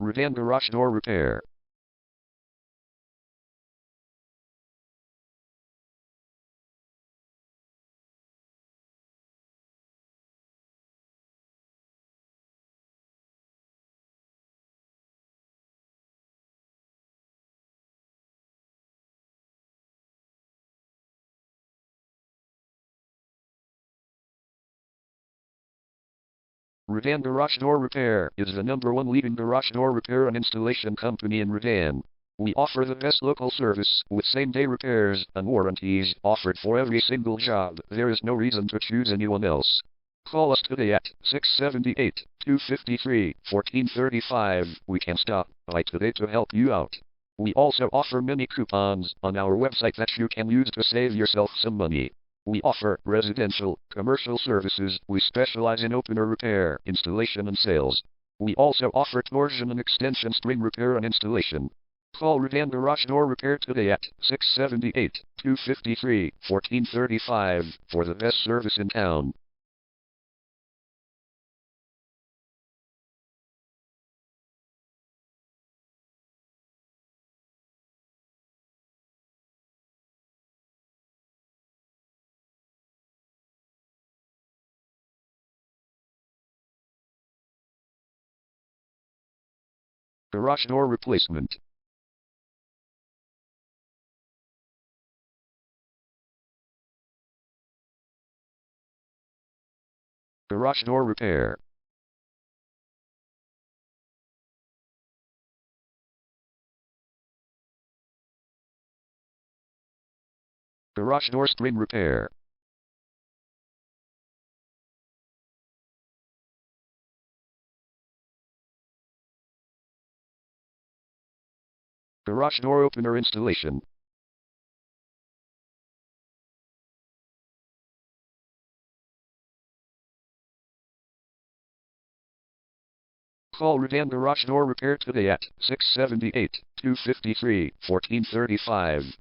Redan garage door repair. Redan Garage Door Repair is the #1 leading garage door repair and installation company in Redan. We offer the best local service with same-day repairs and warranties offered for every single job. There is no reason to choose anyone else. Call us today at 678-253-1435. We can stop by today to help you out. We also offer many coupons on our website that you can use to save yourself some money. We offer residential, commercial services. We specialize in opener repair, installation and sales. We also offer torsion and extension string repair and installation. Call Redan Garage Door Repair today at 678-253-1435 for the best service in town. Garage door replacement. Garage door repair. Garage door string repair. Garage door opener installation. Call Redan Garage Door Repair today at 678-253-1435.